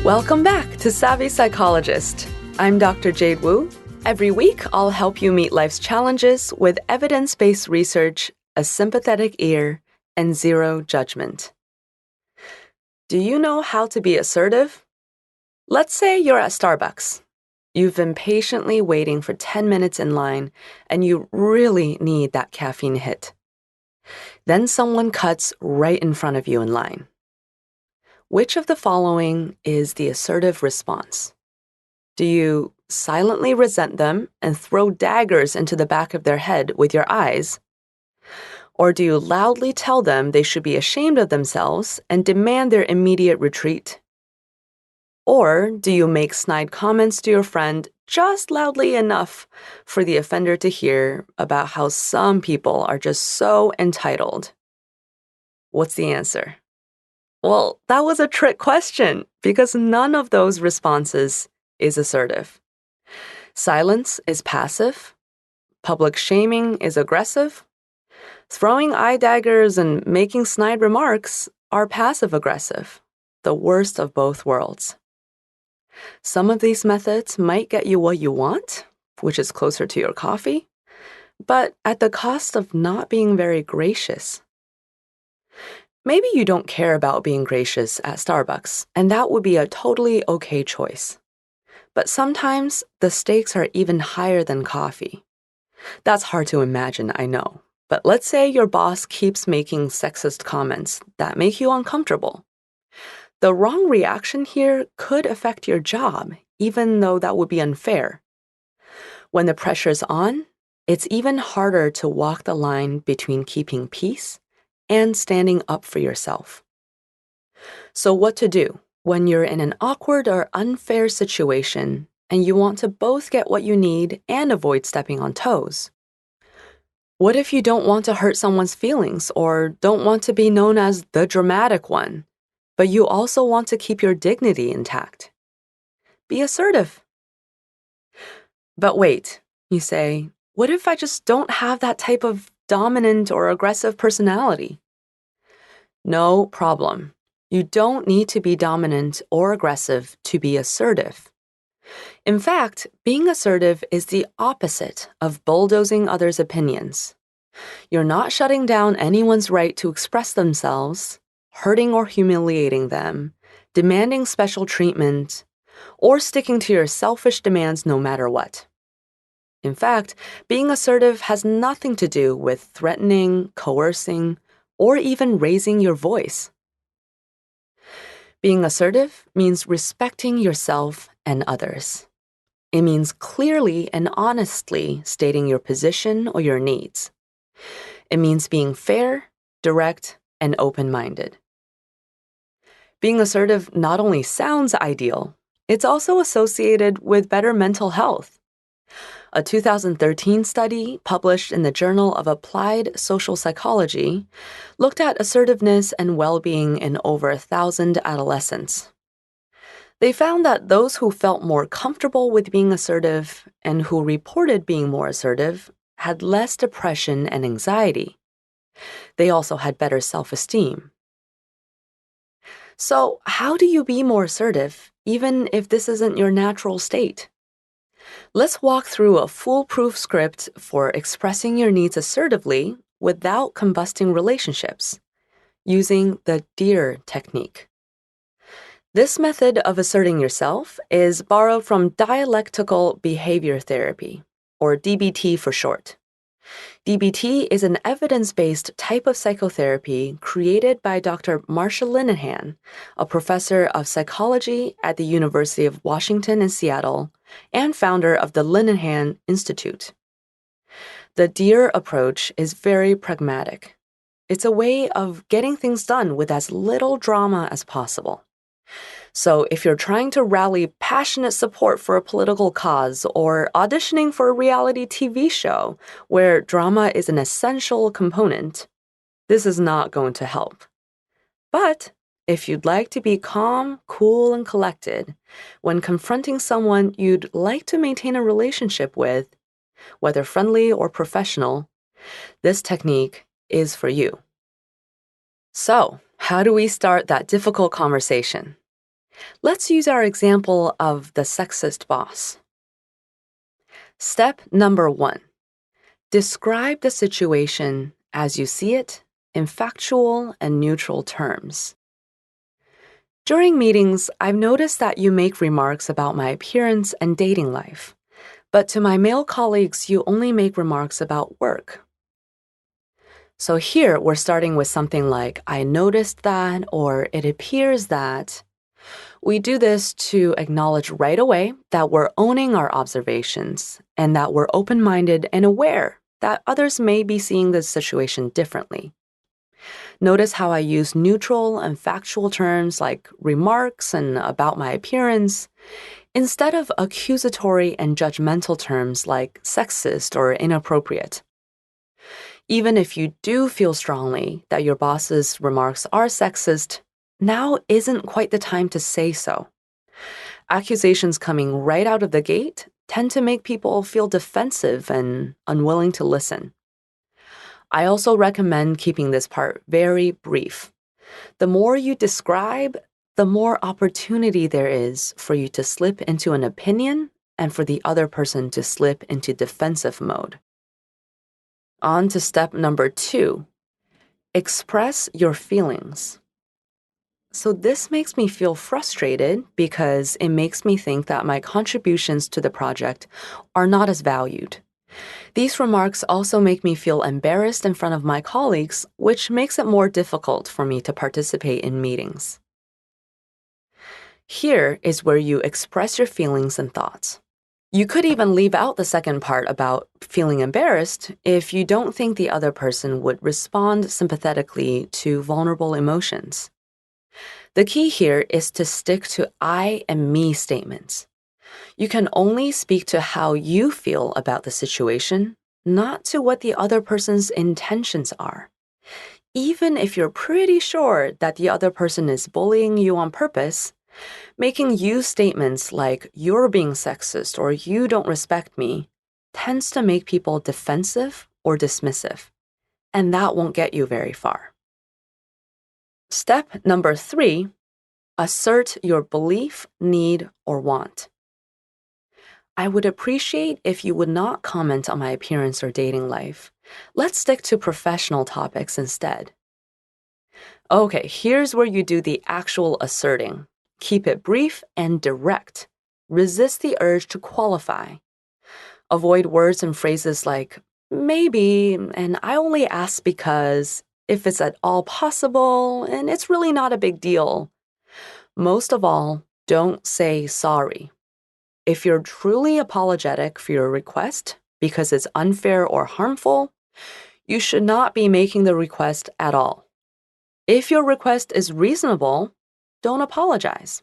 Welcome back to Savvy Psychologist. I'm Dr. Jade Wu. Every week, I'll help you meet life's challenges with evidence-based research, a sympathetic ear, and zero judgment. Do you know how to be assertive? Let's say you're at Starbucks. You've been patiently waiting for 10 minutes in line, and you really need that caffeine hit. Then someone cuts right in front of you in line. Which of the following is the assertive response? Do you silently resent them and throw daggers into the back of their head with your eyes? Or do you loudly tell them they should be ashamed of themselves and demand their immediate retreat? Or do you make snide comments to your friend just loudly enough for the offender to hear about how some people are just so entitled? What's the answer? Well, that was a trick question because none of those responses is assertive. Silence is passive. Public shaming is aggressive. Throwing eye daggers and making snide remarks are passive-aggressive, the worst of both worlds. Some of these methods might get you what you want, which is closer to your coffee, but at the cost of not being very gracious. Maybe you don't care about being gracious at Starbucks, and that would be a totally okay choice. But sometimes the stakes are even higher than coffee. That's hard to imagine, I know. But let's say your boss keeps making sexist comments that make you uncomfortable. The wrong reaction here could affect your job, even though that would be unfair. When the pressure's on, it's even harder to walk the line between keeping peace and standing up for yourself. So what to do when you're in an awkward or unfair situation and you want to both get what you need and avoid stepping on toes? What if you don't want to hurt someone's feelings or don't want to be known as the dramatic one, but you also want to keep your dignity intact? Be assertive. But wait, you say, what if I just don't have that type of dominant or aggressive personality? No problem. You don't need to be dominant or aggressive to be assertive. In fact, being assertive is the opposite of bulldozing others' opinions. You're not shutting down anyone's right to express themselves, hurting or humiliating them, demanding special treatment, or sticking to your selfish demands no matter what. In fact, being assertive has nothing to do with threatening, coercing, or even raising your voice. Being assertive means respecting yourself and others. It means clearly and honestly stating your position or your needs. It means being fair, direct, and open-minded. Being assertive not only sounds ideal, it's also associated with better mental health. A 2013 study published in the Journal of Applied Social Psychology looked at assertiveness and well-being in over 1,000 adolescents. They found that those who felt more comfortable with being assertive and who reported being more assertive had less depression and anxiety. They also had better self-esteem. So, how do you be more assertive, even if this isn't your natural state? Let's walk through a foolproof script for expressing your needs assertively without combusting relationships, using the DEAR technique. This method of asserting yourself is borrowed from dialectical behavior therapy, or DBT for short. DBT is an evidence-based type of psychotherapy created by Dr. Marsha Linehan, a professor of psychology at the University of Washington in Seattle and founder of the Linehan Institute. The DEAR approach is very pragmatic. It's a way of getting things done with as little drama as possible. So if you're trying to rally passionate support for a political cause or auditioning for a reality TV show where drama is an essential component, this is not going to help. But if you'd like to be calm, cool, and collected when confronting someone you'd like to maintain a relationship with, whether friendly or professional, this technique is for you. So, how do we start that difficult conversation? Let's use our example of the sexist boss. Step number 1. Describe the situation as you see it in factual and neutral terms. During meetings, I've noticed that you make remarks about my appearance and dating life, but to my male colleagues, you only make remarks about work. So here, we're starting with something like, I noticed that, or it appears that. We do this to acknowledge right away that we're owning our observations and that we're open-minded and aware that others may be seeing the situation differently. Notice how I use neutral and factual terms like remarks and about my appearance, instead of accusatory and judgmental terms like sexist or inappropriate. Even if you do feel strongly that your boss's remarks are sexist, now isn't quite the time to say so. Accusations coming right out of the gate tend to make people feel defensive and unwilling to listen. I also recommend keeping this part very brief. The more you describe, the more opportunity there is for you to slip into an opinion and for the other person to slip into defensive mode. On to step number 2. Express your feelings. So this makes me feel frustrated because it makes me think that my contributions to the project are not as valued. These remarks also make me feel embarrassed in front of my colleagues, which makes it more difficult for me to participate in meetings. Here is where you express your feelings and thoughts. You could even leave out the second part about feeling embarrassed if you don't think the other person would respond sympathetically to vulnerable emotions. The key here is to stick to I and me statements. You can only speak to how you feel about the situation, not to what the other person's intentions are. Even if you're pretty sure that the other person is bullying you on purpose, making you statements like you're being sexist or you don't respect me tends to make people defensive or dismissive, and that won't get you very far. Step number 3, assert your belief, need, or want. I would appreciate if you would not comment on my appearance or dating life. Let's stick to professional topics instead. Okay, here's where you do the actual asserting. Keep it brief and direct. Resist the urge to qualify. Avoid words and phrases like maybe, and I only ask because, if it's at all possible, and it's really not a big deal. Most of all, don't say sorry. If you're truly apologetic for your request because it's unfair or harmful, you should not be making the request at all. If your request is reasonable, don't apologize.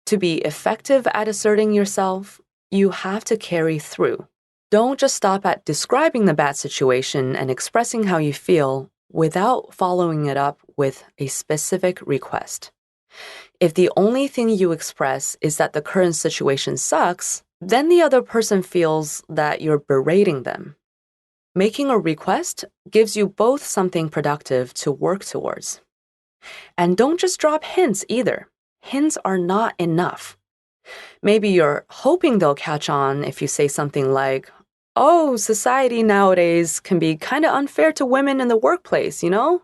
To be effective at asserting yourself, you have to carry through. Don't just stop at describing the bad situation and expressing how you feel without following it up with a specific request. If the only thing you express is that the current situation sucks, then the other person feels that you're berating them. Making a request gives you both something productive to work towards. And don't just drop hints either. Hints are not enough. Maybe you're hoping they'll catch on if you say something like, oh, society nowadays can be kind of unfair to women in the workplace, you know?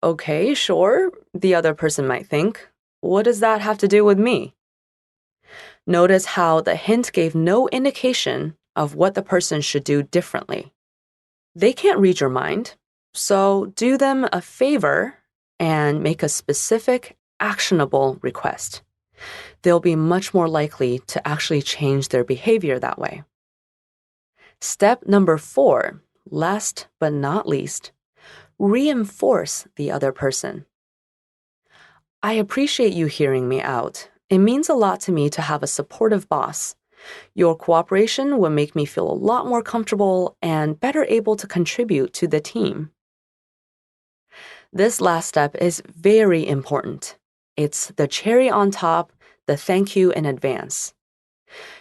Okay, sure, the other person might think. What does that have to do with me? Notice how the hint gave no indication of what the person should do differently. They can't read your mind, so do them a favor and make a specific, actionable request. They'll be much more likely to actually change their behavior that way. Step number 4, last but not least, reinforce the other person. I appreciate you hearing me out. It means a lot to me to have a supportive boss. Your cooperation will make me feel a lot more comfortable and better able to contribute to the team. This last step is very important. It's the cherry on top, the thank you in advance.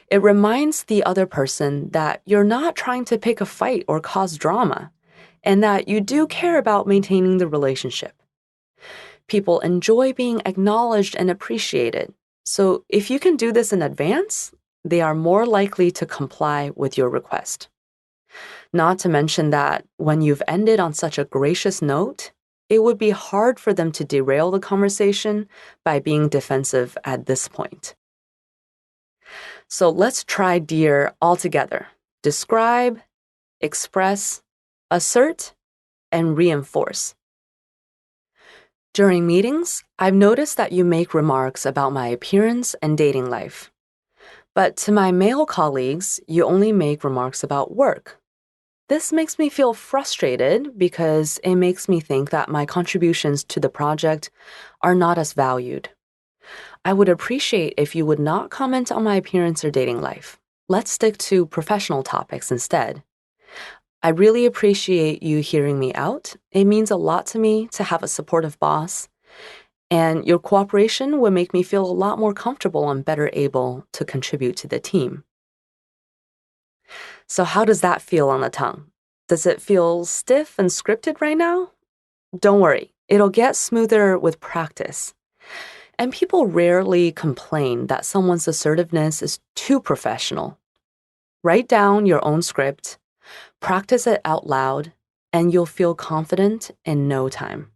It reminds the other person that you're not trying to pick a fight or cause drama, and that you do care about maintaining the relationship. People enjoy being acknowledged and appreciated. So if you can do this in advance, they are more likely to comply with your request. Not to mention that when you've ended on such a gracious note, it would be hard for them to derail the conversation by being defensive at this point. So let's try DEAR all together. Describe, express, assert, and reinforce. During meetings, I've noticed that you make remarks about my appearance and dating life. But to my male colleagues, you only make remarks about work. This makes me feel frustrated because it makes me think that my contributions to the project are not as valued. I would appreciate if you would not comment on my appearance or dating life. Let's stick to professional topics instead. I really appreciate you hearing me out. It means a lot to me to have a supportive boss, and your cooperation would make me feel a lot more comfortable and better able to contribute to the team. So how does that feel on the tongue? Does it feel stiff and scripted right now? Don't worry, it'll get smoother with practice. And people rarely complain that someone's assertiveness is too professional. Write down your own script, practice it out loud, and you'll feel confident in no time.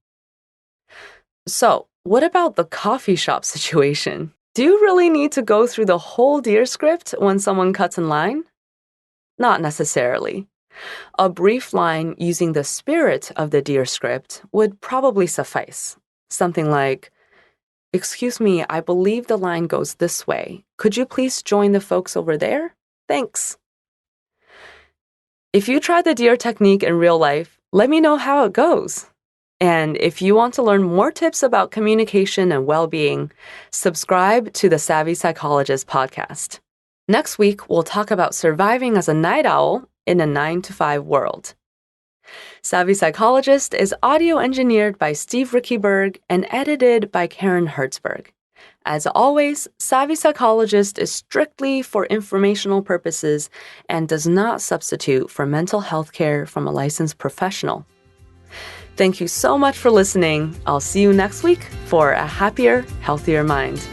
So, what about the coffee shop situation? Do you really need to go through the whole DEAR script when someone cuts in line? Not necessarily. A brief line using the spirit of the DEAR script would probably suffice. Something like, "Excuse me, I believe the line goes this way. Could you please join the folks over there? Thanks." If you try the DEAR technique in real life, let me know how it goes. And if you want to learn more tips about communication and well-being, subscribe to the Savvy Psychologist podcast. Next week, we'll talk about surviving as a night owl in a 9-to-5 world. Savvy Psychologist is audio engineered by Steve Rickyberg and edited by Karen Hertzberg. As always, Savvy Psychologist is strictly for informational purposes and does not substitute for mental health care from a licensed professional. Thank you so much for listening. I'll see you next week for a happier, healthier mind.